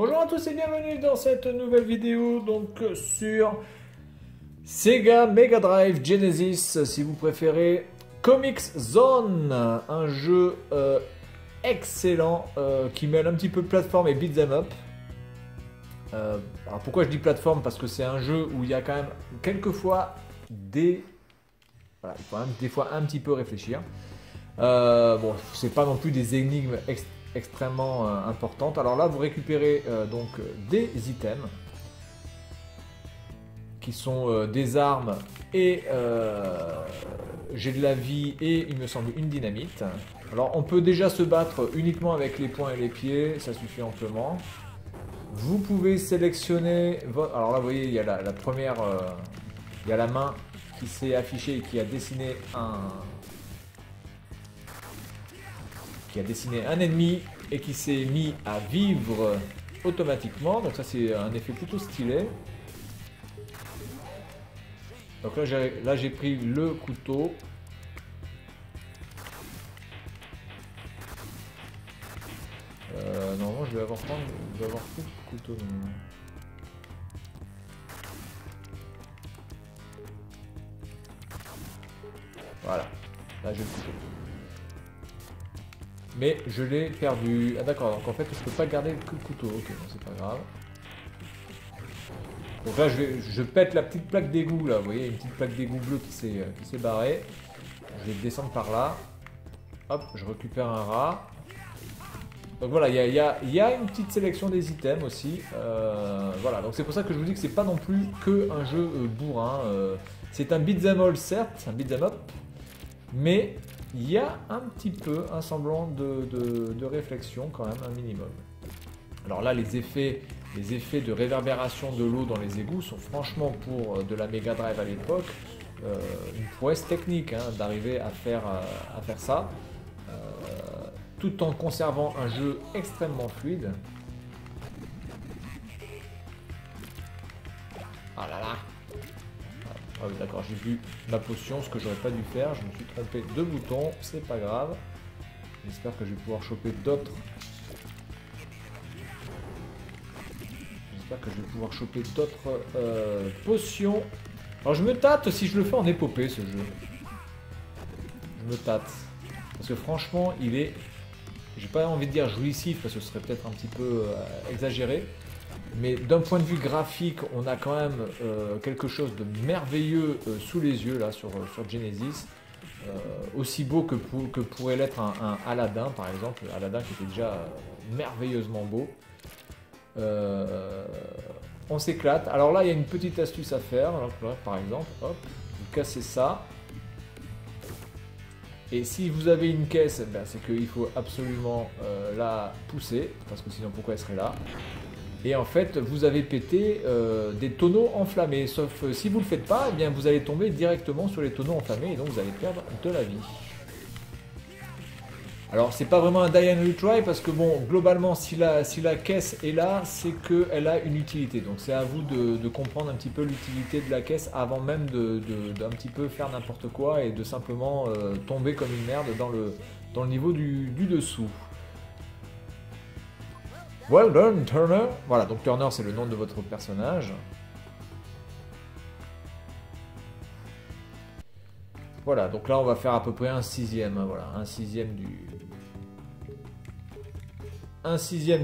Bonjour à tous et bienvenue dans cette nouvelle vidéo donc sur Sega Mega Drive Genesis, si vous préférez, Comix Zone, un jeu excellent qui mêle un petit peu plateforme et beat'em up. Alors pourquoi je dis plateforme? Parce que c'est un jeu où il y a quand même quelquefois des... Voilà, il faut des fois un petit peu réfléchir. Bon, c'est pas non plus des énigmes extrêmement importantes. Alors là, vous récupérez donc des items qui sont des armes et j'ai de la vie et il me semble une dynamite. Alors on peut déjà se battre uniquement avec les poings et les pieds, ça suffit amplement. Vous pouvez sélectionner votre... Alors là, vous voyez, il y a la première, il y a la main qui s'est affichée et qui a dessiné un ennemi et qui s'est mis à vivre automatiquement. Donc ça c'est un effet plutôt stylé. Donc là j'ai pris le couteau. Normalement je vais avoir tout le couteau. Voilà, là j'ai le couteau. Mais je l'ai perdu. Ah d'accord, donc en fait je peux pas garder que le couteau. Ok, bon, c'est pas grave. Donc là je pète la petite plaque d'égout là, vous voyez, une petite plaque d'égout bleue qui s'est barrée. Je vais descendre par là. Hop, je récupère un rat. Donc voilà, il y a une petite sélection des items aussi. Voilà, donc c'est pour ça que je vous dis que c'est pas non plus que un jeu bourrin. C'est un beat'em all certes, un beat'em up, mais il y a un petit peu un semblant de réflexion quand même, un minimum. Alors là, les effets de réverbération de l'eau dans les égouts sont franchement pour de la Mega Drive à l'époque une prouesse technique hein, d'arriver à faire ça. Tout en conservant un jeu extrêmement fluide. Ah là là. Ah oui, d'accord, j'ai vu ma potion, ce que j'aurais pas dû faire. Je me suis trompé de bouton, c'est pas grave. J'espère que je vais pouvoir choper d'autres. Potions. Alors je me tâte si je le fais en épopée ce jeu. Je me tâte. Parce que franchement, il est... J'ai pas envie de dire jouissif parce que ce serait peut-être un petit peu exagéré. Mais d'un point de vue graphique, on a quand même quelque chose de merveilleux sous les yeux là sur Genesis. Aussi beau que pourrait l'être un Aladdin par exemple. Aladdin qui était déjà merveilleusement beau. On s'éclate. Alors là, il y a une petite astuce à faire. Alors, là, par exemple, hop, vous cassez ça. Et si vous avez une caisse, ben, c'est qu'il faut absolument la pousser, parce que sinon pourquoi elle serait là? Et en fait, vous avez pété des tonneaux enflammés, sauf si vous ne le faites pas, eh bien, vous allez tomber directement sur les tonneaux enflammés et donc vous allez perdre de la vie. Alors c'est pas vraiment un die and retry parce que bon, globalement si la caisse est là, c'est qu'elle a une utilité. Donc c'est à vous de comprendre un petit peu l'utilité de la caisse avant même d'un petit peu faire n'importe quoi et de simplement tomber comme une merde dans le niveau du dessous. Well done Turner. Voilà, donc Turner c'est le nom de votre personnage. Voilà, donc là on va faire à peu près un sixième, voilà, un sixième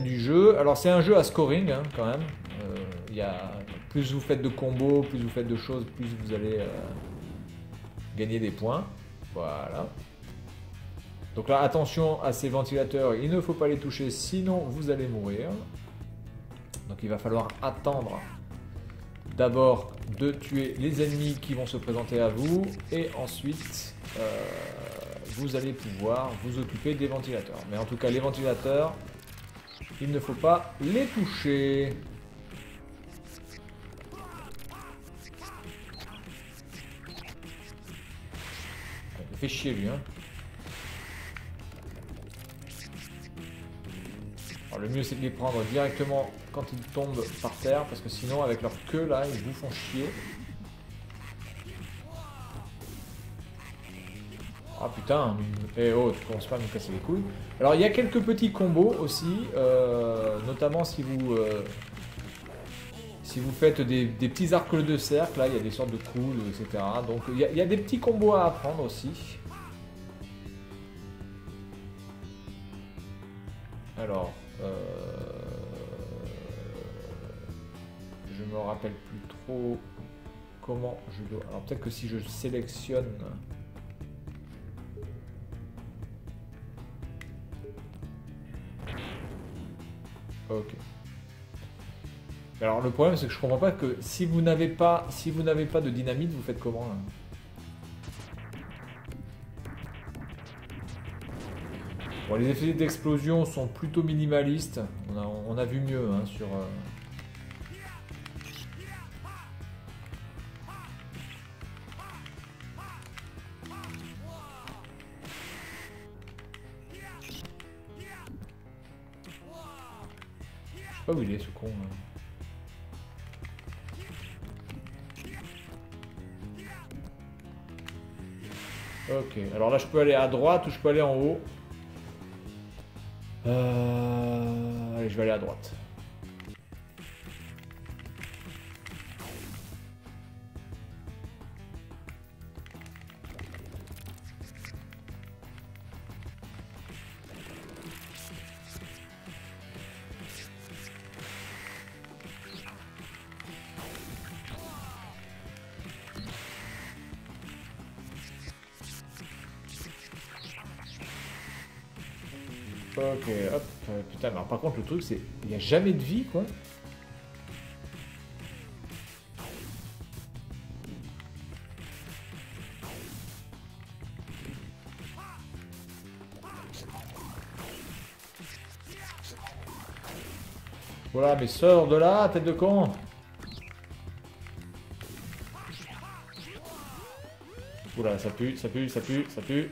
du jeu. Alors c'est un jeu à scoring hein, quand même. Plus vous faites de combos, plus vous faites de choses, plus vous allez gagner des points. Voilà. Donc là attention à ces ventilateurs, il ne faut pas les toucher sinon vous allez mourir. Donc il va falloir attendre d'abord de tuer les ennemis qui vont se présenter à vous et ensuite vous allez pouvoir vous occuper des ventilateurs. Mais en tout cas les ventilateurs, il ne faut pas les toucher. Il me fait chier lui hein. Alors, le mieux c'est de les prendre directement quand ils tombent par terre parce que sinon avec leur queue là ils vous font chier. Ah putain, eh oh, tu commences pas à me casser les couilles. Alors il y a quelques petits combos aussi, notamment si vous faites des petits arcs de cercle, là il y a des sortes de coups, etc. Donc il y a des petits combos à apprendre aussi. Alors, je me rappelle plus trop comment je dois... Alors peut-être que si je sélectionne... Ok. Alors le problème c'est que je comprends pas que si vous n'avez pas de dynamite, vous faites comment là? Bon, les effets d'explosion sont plutôt minimalistes. On a vu mieux hein, sur. Je sais pas où il est ce con. Là. Ok, alors là je peux aller à droite ou je peux aller en haut. Allez, je vais aller à droite. Ok, hop, putain, alors par contre le truc c'est, il n'y a jamais de vie quoi. Voilà, mais sors de là, tête de con. Oula, ça pue, ça pue, ça pue, ça pue.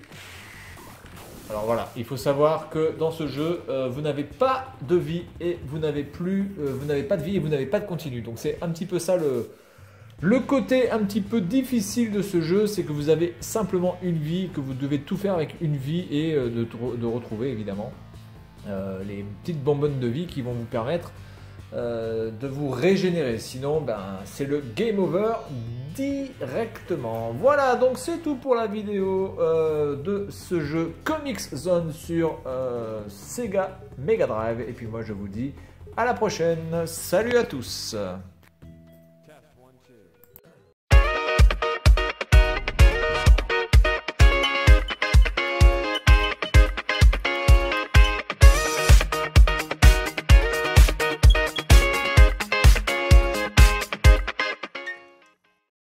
Alors voilà, il faut savoir que dans ce jeu, vous n'avez pas de vie et vous n'avez pas de vie et vous n'avez pas de continu. Donc c'est un petit peu ça le côté un petit peu difficile de ce jeu, c'est que vous avez simplement une vie, que vous devez tout faire avec une vie et de retrouver évidemment les petites bonbonnes de vie qui vont vous permettre de vous régénérer. Sinon, ben, c'est le game over directement. Voilà, donc c'est tout pour la vidéo de ce jeu Comix Zone sur Sega Mega Drive. Et puis moi, je vous dis à la prochaine. Salut à tous.